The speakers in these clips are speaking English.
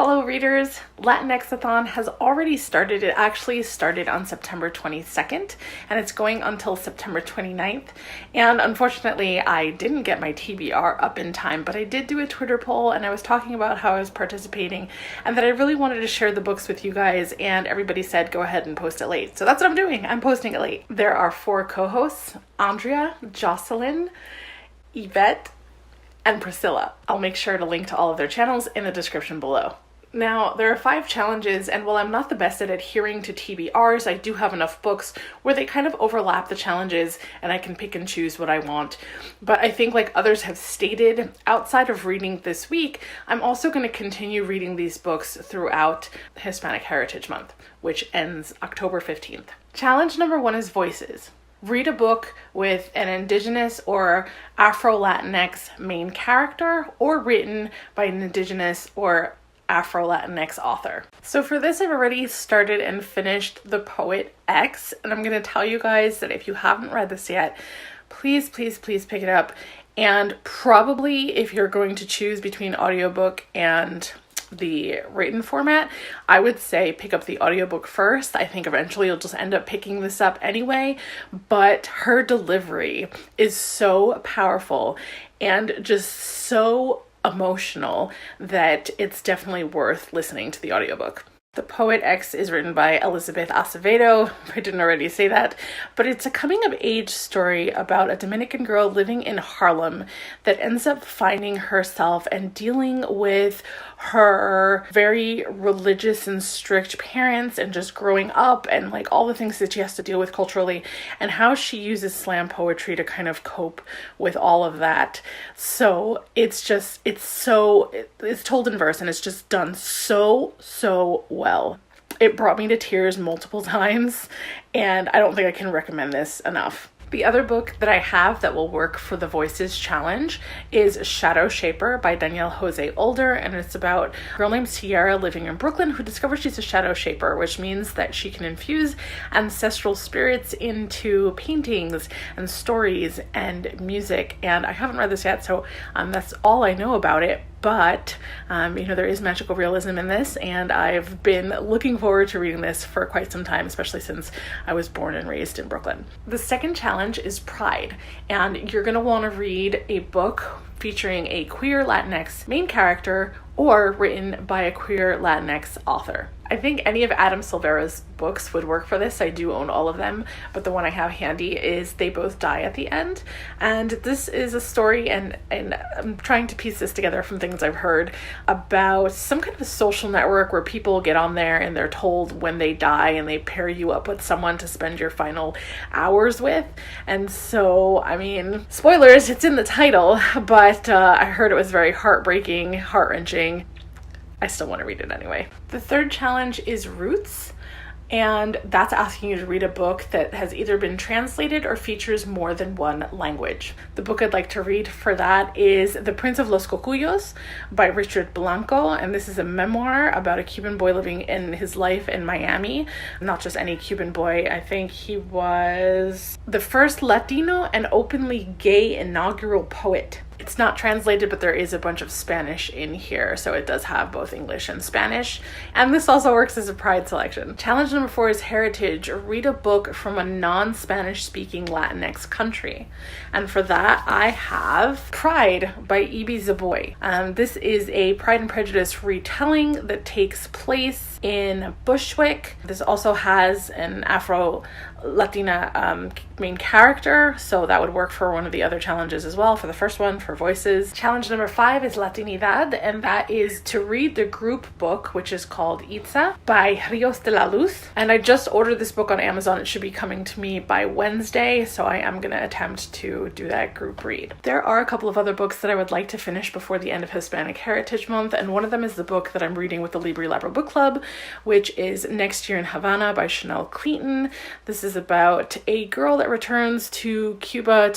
Hello readers, Latinx-A-Thon has already started. It actually started on September 22nd and it's going until September 29th. And unfortunately, I didn't get my TBR up in time, but I did do a Twitter poll and I was talking about how I was participating and that I really wanted to share the books with you guys, and everybody said go ahead and post it late. So that's what I'm doing. I'm posting it late. There are 4 co-hosts, Andrea, Jocelyn, Yvette, and Priscilla. I'll make sure to link to all of their channels in the description below. Now, there are 5 challenges, and while I'm not the best at adhering to TBRs, I do have enough books where they kind of overlap the challenges and I can pick and choose what I want. But I think, like others have stated, outside of reading this week, I'm also going to continue reading these books throughout Hispanic Heritage Month, which ends October 15th. Challenge number 1 is voices. Read a book with an Indigenous or Afro-Latinx main character or written by an Indigenous or Afro-Latinx author. So for this, I've already started and finished The Poet X, and I'm going to tell you guys that if you haven't read this yet, please pick it up. And probably if you're going to choose between audiobook and the written format, I would say pick up the audiobook first. I think eventually you'll just end up picking this up anyway, but her delivery is so powerful and just so emotional that it's definitely worth listening to the audiobook. The Poet X is written by Elizabeth Acevedo. I didn't already say that, but it's a coming of age story about a Dominican girl living in Harlem that ends up finding herself and dealing with her very religious and strict parents and just growing up and like all the things that she has to deal with culturally, and how she uses slam poetry to kind of cope with all of that. So it's told in verse and it's just done so well. It brought me to tears multiple times, and I don't think I can recommend this enough. The other book that I have that will work for the Voices Challenge is Shadow Shaper by Danielle Jose Older, and it's about a girl named Sierra living in Brooklyn who discovers she's a shadow shaper, which means that she can infuse ancestral spirits into paintings and stories and music. And I haven't read this yet, so that's all I know about it. But, there is magical realism in this, and I've been looking forward to reading this for quite some time, especially since I was born and raised in Brooklyn. The second challenge is Pride, and you're going to want to read a book featuring a queer Latinx main character or written by a queer Latinx author. I think any of Adam Silvera's books would work for this. I do own all of them, but the one I have handy is They Both Die at the End. And this is a story, and I'm trying to piece this together from things I've heard about some kind of a social network where people get on there and they're told when they die and they pair you up with someone to spend your final hours with. And so, spoilers, it's in the title, but I heard it was very heartbreaking, heart-wrenching. I still want to read it anyway. The third challenge is Roots, and that's asking you to read a book that has either been translated or features more than one language. The book I'd like to read for that is The Prince of Los Cocuyos by Richard Blanco, and this is a memoir about a Cuban boy living in his life in Miami. Not just any Cuban boy. I think he was the first Latino and openly gay inaugural poet. It's not translated, but there is a bunch of Spanish in here, so it does have both English and Spanish. And this also works as a Pride selection. Challenge number 4 is Heritage. Read a book from a non-Spanish speaking Latinx country. And for that, I have Pride by Ibi Zoboi. This is a Pride and Prejudice retelling that takes place in Bushwick. This also has an Afro-Latina main character, so that would work for one of the other challenges as well, for the first one, for voices. Challenge number 5 is Latinidad, and that is to read the group book, which is called Itza by Rios de la Luz. And I just ordered this book on Amazon. It should be coming to me by Wednesday, so I am going to attempt to do that group read. There are a couple of other books that I would like to finish before the end of Hispanic Heritage Month, and one of them is the book that I'm reading with the Libri Labra book club, which is Next Year in Havana by Chanel Cleaton. This is about a girl that returns to Cuba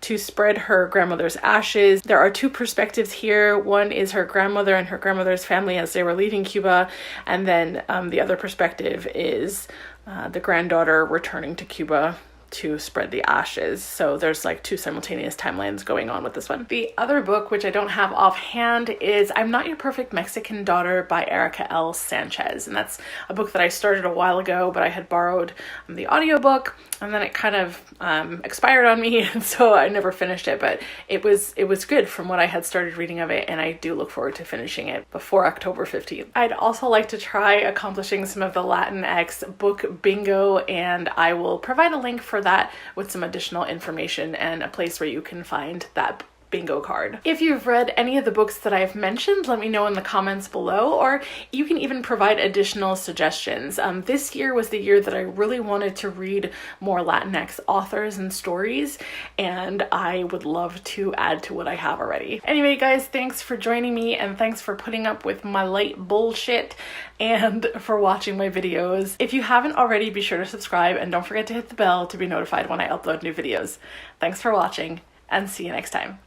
to spread her grandmother's ashes. There are 2 perspectives here. One is her grandmother and her grandmother's family as they were leaving Cuba, and then the other perspective is the granddaughter returning to Cuba to spread the ashes. So there's like two simultaneous timelines going on with this one. The other book, which I don't have offhand, is I'm Not Your Perfect Mexican Daughter by Erica L. Sanchez. And that's a book that I started a while ago, but I had borrowed the audiobook and then it kind of expired on me, and so I never finished it, but it was good from what I had started reading of it, and I do look forward to finishing it before October 15th. I'd also like to try accomplishing some of the Latinx book bingo, and I will provide a link for that with some additional information and a place where you can find that bingo card. If you've read any of the books that I've mentioned, let me know in the comments below, or you can even provide additional suggestions. This year was the year that I really wanted to read more Latinx authors and stories, and I would love to add to what I have already. Anyway, guys, thanks for joining me, and thanks for putting up with my late bullshit and for watching my videos. If you haven't already, be sure to subscribe and don't forget to hit the bell to be notified when I upload new videos. Thanks for watching, and see you next time.